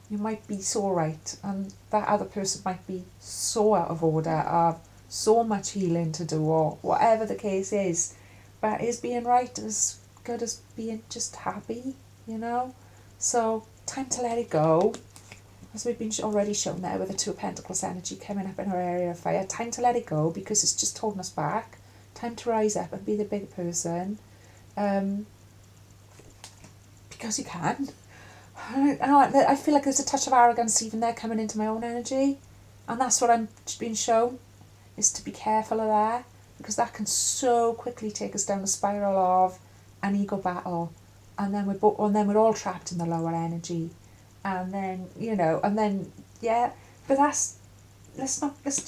You might be so right, and that other person might be so out of order, or so much healing to do, or whatever the case is. But is being right as good as being just happy, you know? So time to let it go. As we've been already shown there with the Two of Pentacles energy coming up in our area of fire, time to let it go because it's just holding us back. Time to rise up and be the bigger person. Because you can. I feel like there's a touch of arrogance even there coming into my own energy. And that's what I'm being shown, is to be careful of that. Because that can so quickly take us down the spiral of an ego battle. And then we're all trapped in the lower energy. And then, but let's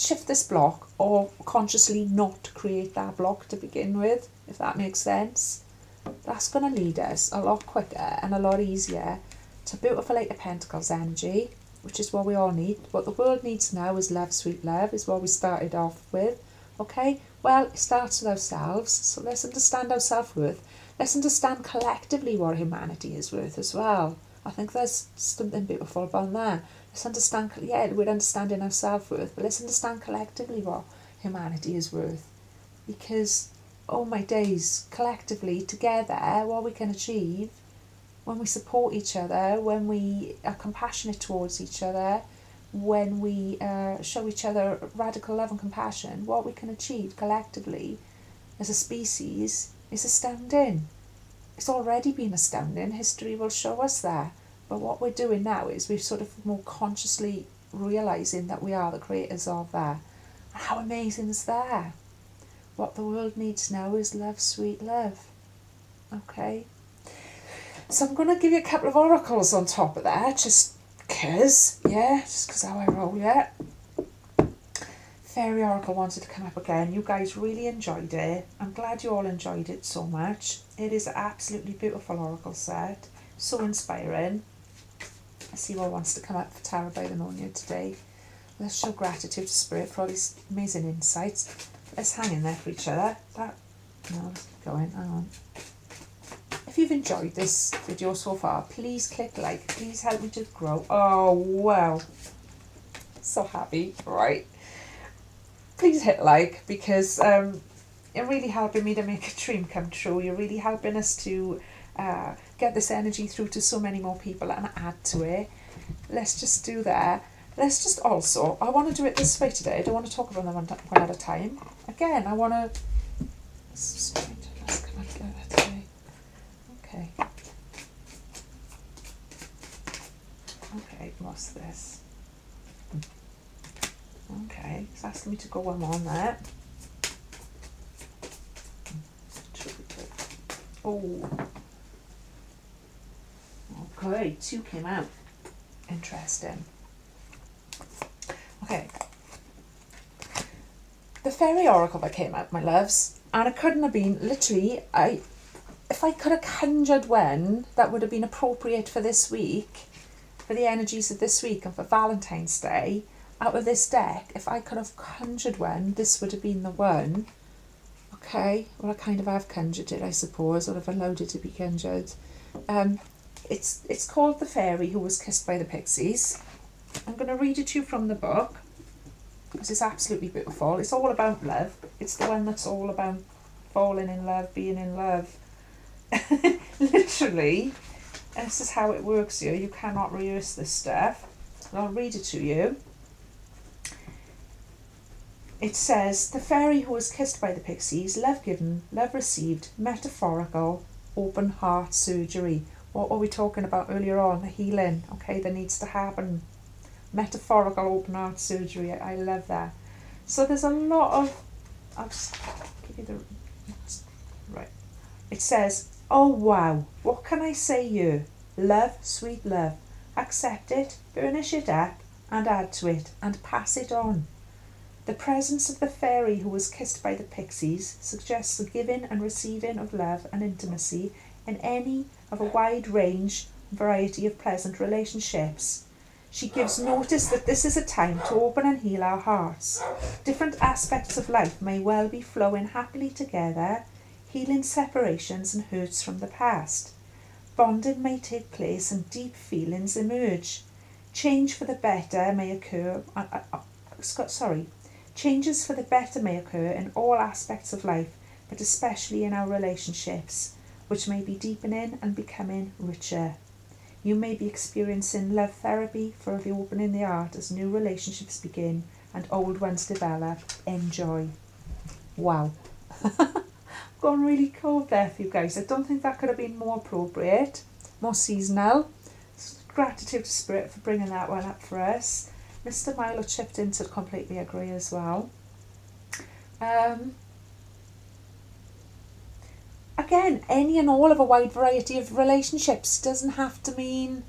shift this block, or consciously not create that block to begin with, if that makes sense. That's going to lead us a lot quicker and a lot easier to beautiful Eight of Pentacles energy, which is what we all need. What the world needs now is love, sweet love, is what we started off with. Okay, well, it starts with ourselves, so let's understand our self-worth. Let's understand collectively what humanity is worth as well. I think there's something beautiful about that. Let's understand, we're understanding our self-worth, but let's understand collectively what humanity is worth. Because, oh my days, collectively, together, what we can achieve when we support each other, when we are compassionate towards each other, when we show each other radical love and compassion, what we can achieve collectively as a species is astounding. It's already been astounding. History will show us that. But what we're doing now is we're sort of more consciously realising that we are the creators of that. And how amazing is that? What the world needs now is love, sweet love. Okay? So I'm going to give you a couple of oracles on top of that, just because how I roll, yeah. Fairy Oracle wanted to come up again. You guys really enjoyed it. I'm glad you all enjoyed it so much. It is an absolutely beautiful oracle set. So inspiring. Let's see what wants to come up for Tarot by the Moon here today. Let's show gratitude to Spirit for all these amazing insights. Let's hang in there for each other. Let's keep going. Hang on. If you've enjoyed this video so far, please click like. Please help me to grow. Oh, wow. So happy, right? Please hit like, because you're really helping me to make a dream come true. You're really helping us to get this energy through to so many more people and add to it. Let's just do that. Let's just also, I want to do it this way today. I don't want to talk about them one at a time. Again, I want to... Let's come up together today. Okay. Okay, what's this? Okay, it's asking me to go one more on that. Oh. Okay, 2 came out. Interesting. Okay. The Fairy Oracle that came out, my loves, and it couldn't have been, literally, if I could have conjured one that would have been appropriate for this week, for the energies of this week and for Valentine's Day, out of this deck, if I could have conjured one, this would have been the one. Okay, well I kind of have conjured it, I suppose, or I've allowed it to be conjured. It's called The Fairy Who Was Kissed by the Pixies. I'm going to read it to you from the book, because it's absolutely beautiful. It's all about love. It's the one that's all about falling in love, being in love. Literally. And this is how it works here. You cannot rehearse this stuff. I'll read it to you. It says, the fairy who was kissed by the pixies, love given, love received, metaphorical, open heart surgery. What were we talking about earlier on? The healing, okay, that needs to happen. Metaphorical open heart surgery, I love that. So there's a lot of, I'll just give you the, right. It says, oh wow, what can I say you? Love, sweet love. Accept it, burnish it up, and add to it, and pass it on. The presence of the fairy who was kissed by the pixies suggests the giving and receiving of love and intimacy in any of a wide range and variety of pleasant relationships. She gives notice that this is a time to open and heal our hearts. Different aspects of life may well be flowing happily together, healing separations and hurts from the past. Bonding may take place and deep feelings emerge. Change for the better may occur. Changes for the better may occur in all aspects of life, but especially in our relationships, which may be deepening and becoming richer. You may be experiencing love therapy for the opening the heart as new relationships begin and old ones develop. Enjoy. Wow. Gone really cold there for you guys. I don't think that could have been more appropriate, more seasonal. Gratitude to Spirit for bringing that one up for us. Mr. Milo chipped in to completely agree as well. Again, any and all of a wide variety of relationships doesn't have to mean...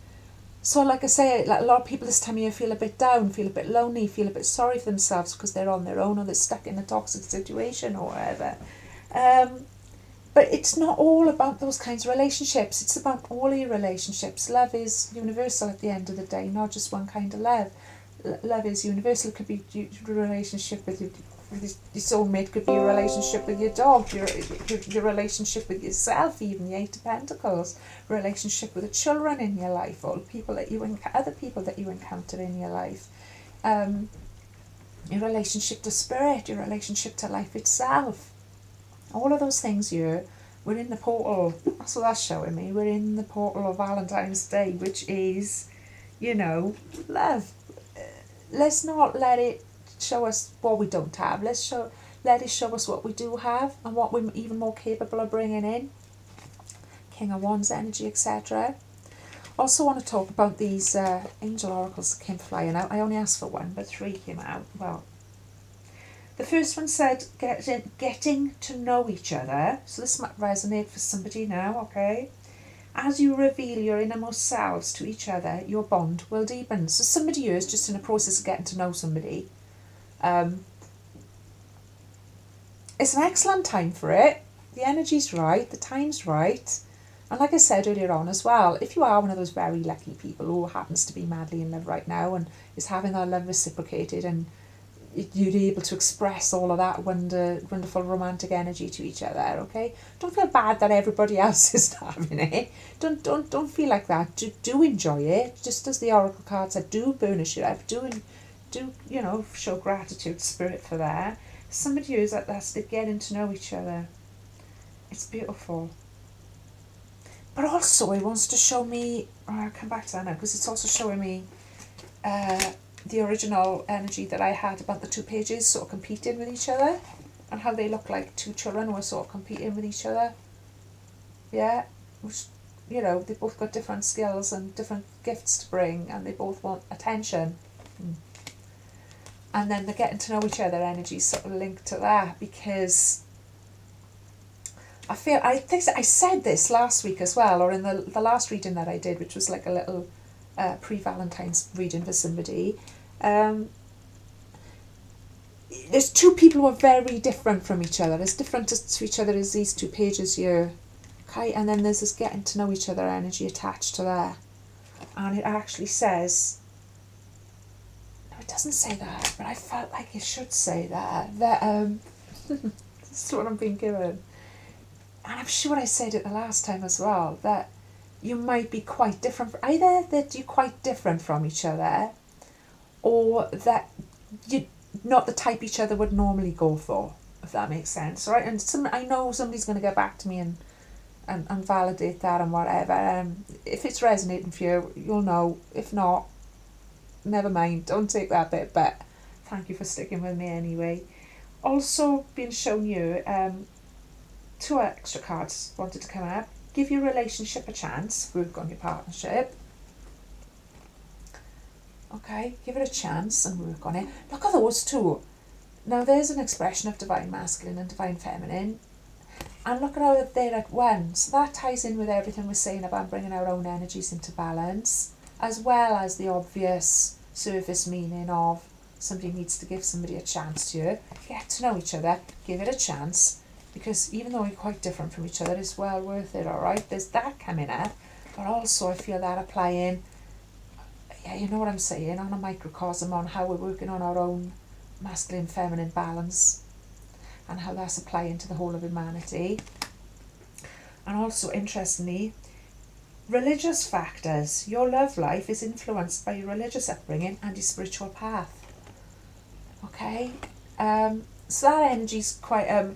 So like I say, like a lot of people this time of year feel a bit down, feel a bit lonely, feel a bit sorry for themselves because they're on their own or they're stuck in a toxic situation or whatever. But it's not all about those kinds of relationships. It's about all your relationships. Love is universal at the end of the day, not just one kind of love. Love is universal. It could be your relationship with your soulmate, could be your relationship with your dog, your relationship with yourself, even the Eight of Pentacles, relationship with the children in your life, or people that other people that you encounter in your life, your relationship to spirit, your relationship to life itself. All of those things here, we're in the portal. That's what that's showing me. We're in the portal of Valentine's Day, which is, love. Let's not let it show us what we don't have. Let it show us what we do have and what we're even more capable of bringing in. King of Wands energy, etc. Also want to talk about these angel oracles that came flying out. I only asked for one, but 3 came out. Well, the first one said getting to know each other. So this might resonate for somebody now, okay? As you reveal your innermost selves to each other, your bond will deepen. So somebody who is just in the process of getting to know somebody. It's an excellent time for it. The energy's right, the time's right. And like I said earlier on as well, if you are one of those very lucky people who happens to be madly in love right now and is having that love reciprocated and you're able to express all of that wonderful romantic energy to each other, okay? Don't feel bad that everybody else is having it. Don't feel like that. Do enjoy it. Just as the oracle card said, do burnish it up. Do show gratitude, Spirit, for that. Somebody who's at that stage getting to know each other. It's beautiful. But also it wants to show me, I'll come back to that now, because it's also showing me the original energy that I had about the 2 pages sort of competing with each other and how they look like 2 children who are sort of competing with each other. Yeah, which, they both got different skills and different gifts to bring and they both want attention. And then the getting to know each other energy sort of linked to that, because I think I said this last week as well, or in the last reading that I did, which was like a little pre-Valentine's reading for somebody. There's 2 people who are very different from each other, as different to each other as these 2 pages here. Okay, and then there's this getting to know each other energy attached to there. And it actually says, no, it doesn't say that, but I felt like it should say that this is what I'm being given. And I'm sure I said it the last time as well, that you might be quite different. Either that you're quite different from each other, or that you're not the type each other would normally go for, if that makes sense, right? And I know somebody's going to get back to me and validate that and whatever. If it's resonating for you, you'll know. If not, never mind. Don't take that bit, but thank you for sticking with me anyway. Also being shown you, 2 extra cards wanted to come up. Give your relationship a chance. Work on your partnership. Okay, give it a chance and work on it. Look at those 2. Now there's an expression of divine masculine and divine feminine. And look at how they're at one. So that ties in with everything we're saying about bringing our own energies into balance, as well as the obvious surface meaning of somebody needs to give somebody a chance to get to know each other, give it a chance. Because even though we're quite different from each other, it's well worth it, alright? There's that coming up. But also I feel that applying, you know what I'm saying, on a microcosm on how we're working on our own masculine feminine balance and how that's applying to the whole of humanity. And also, interestingly, religious factors. Your love life is influenced by your religious upbringing and your spiritual path. Okay? So that energy's quite,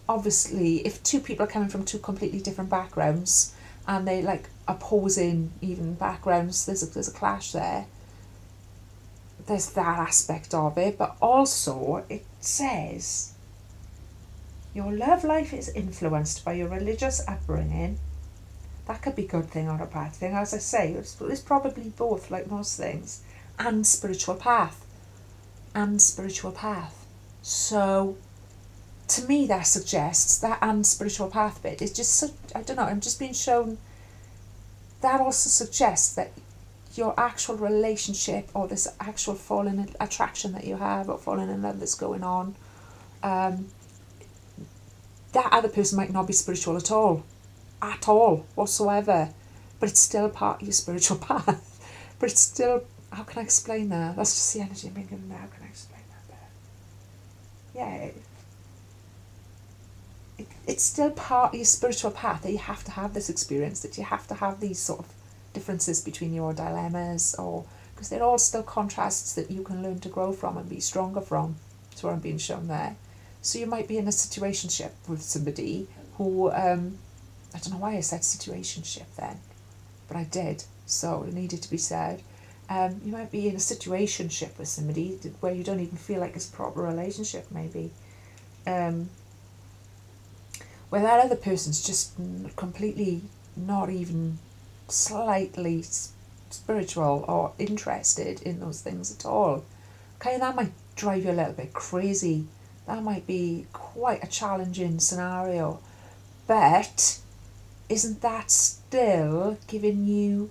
obviously, if two people are coming from two completely different backgrounds and they like opposing even backgrounds, there's a clash there. There's that aspect of it, but also it says your love life is influenced by your religious upbringing. That could be a good thing or a bad thing. As I say, it's probably both, like most things, and spiritual path. So to me that suggests that and spiritual path bit is just so, I don't know, I'm just being shown that also suggests that your actual relationship or this actual falling in attraction that you have or falling in love that's going on, that other person might not be spiritual at all whatsoever, but it's still part of your spiritual path. But it's still, how can I explain that? That's just the energy I'm being given now. How can I explain that better? Yeah, it's still part of your spiritual path that you have to have this experience, that you have to have these sort of differences between your dilemmas, or because they're all still contrasts that you can learn to grow from and be stronger from. That's what I'm being shown there. So you might be in a situationship with somebody who, I don't know why I said situationship then, but I did, so it needed to be said. You might be in a situationship with somebody where you don't even feel like it's a proper relationship, maybe. Where that other person's just completely not even slightly spiritual or interested in those things at all. Okay, that might drive you a little bit crazy. That might be quite a challenging scenario. But isn't that still giving you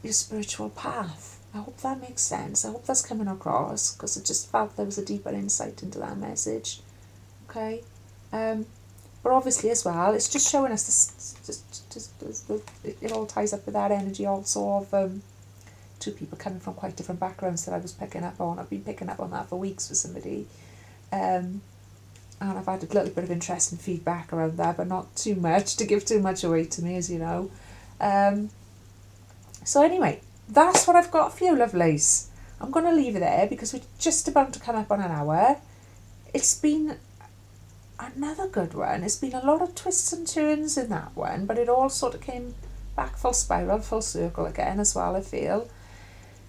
your spiritual path? I hope that makes sense. I hope that's coming across, because I just felt there was a deeper insight into that message. Okay, but obviously as well, it's just showing us this. It all ties up with that energy also of two people coming from quite different backgrounds that I was picking up on. I've been picking up on that for weeks with somebody, and I've had a little bit of interesting feedback around that, but not too much to give too much away to me, as you know. So anyway, that's what I've got for you, lovelies. I'm going to leave it there because we're just about to come up on an hour. It's been another good one. It's been a lot of twists and turns in that one, but it all sort of came back full spiral, full circle again as well, I feel.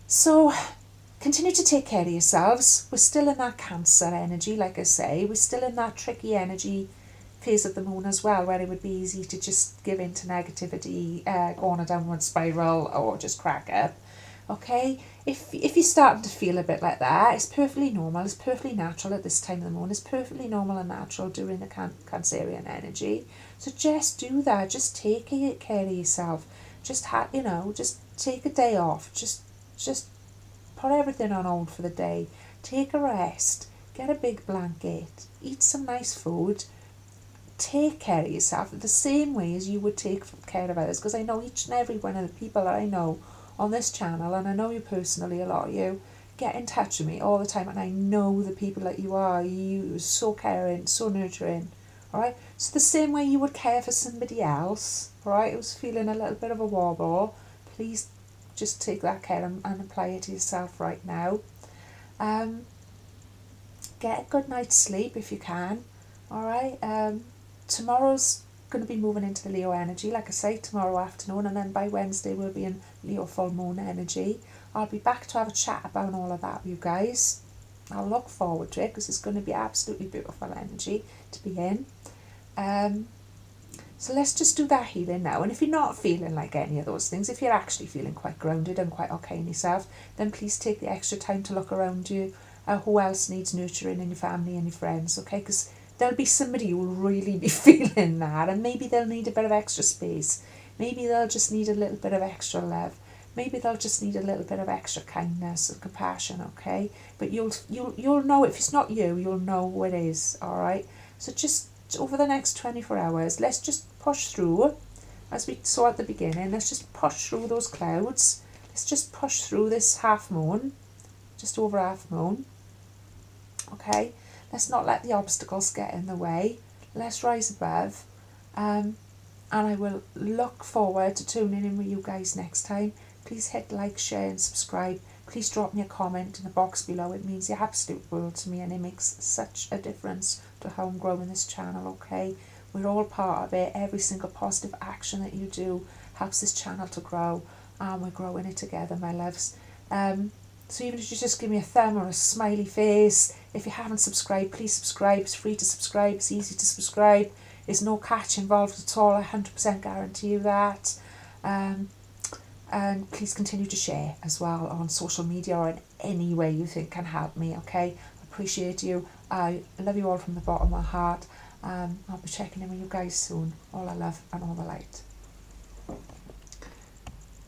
So continue to take care of yourselves. We're still in that Cancer energy, like I say. We're still in that tricky energy phase of the moon as well, where it would be easy to just give in to negativity, go on a downward spiral, or just crack up. Okay, if you're starting to feel a bit like that, it's perfectly normal, it's perfectly natural at this time of the moon, it's perfectly normal and natural during the Cancerian energy. So just do that, just take care of yourself, just just take a day off, just put everything on hold for the day, take a rest, get a big blanket, eat some nice food, take care of yourself the same way as you would take care of others, because I know each and every one of the people that I know on this channel, and I know you personally, a lot of you, get in touch with me all the time, and I know the people that you are so caring, so nurturing, alright? So the same way you would care for somebody else, alright, who's feeling a little bit of a wobble, please just take that care and apply it to yourself right now. Get a good night's sleep if you can, alright? Tomorrow's going to be moving into the Leo energy, like I say, tomorrow afternoon, and then by Wednesday we'll be in Leo full moon energy. I'll be back to have a chat about all of that with you guys. I'll look forward to it because it's going to be absolutely beautiful energy to be in. So let's just do that healing now. And if you're not feeling like any of those things, if you're actually feeling quite grounded and quite okay in yourself, then please take the extra time to look around you. Who else needs nurturing in your family and your friends, okay? Because there'll be somebody who will really be feeling that, and maybe they'll need a bit of extra space. Maybe they'll just need a little bit of extra love. Maybe they'll just need a little bit of extra kindness and compassion, okay? But you'll know, if it's not you, you'll know who it is, all right? So just over the next 24 hours, let's just push through, as we saw at the beginning, let's just push through those clouds. Let's just push through this half moon, just over half moon, okay? Let's not let the obstacles get in the way. Let's rise above. And I will look forward to tuning in with you guys next time. Please hit like, share and subscribe, please drop me a comment in the box below. It means the absolute world to me, and it makes such a difference to how I'm growing this channel, okay? We're all part of it. Every single positive action that you do helps this channel to grow, and we're growing it together, my loves. So even if you just give me a thumb or a smiley face, if you haven't subscribed, please subscribe. It's free to subscribe, it's easy to subscribe. There's no catch involved at all, I 100% guarantee you that. And please continue to share as well on social media or in any way you think can help me, okay? I appreciate you. I love you all from the bottom of my heart. I'll be checking in with you guys soon. All I love and all the light.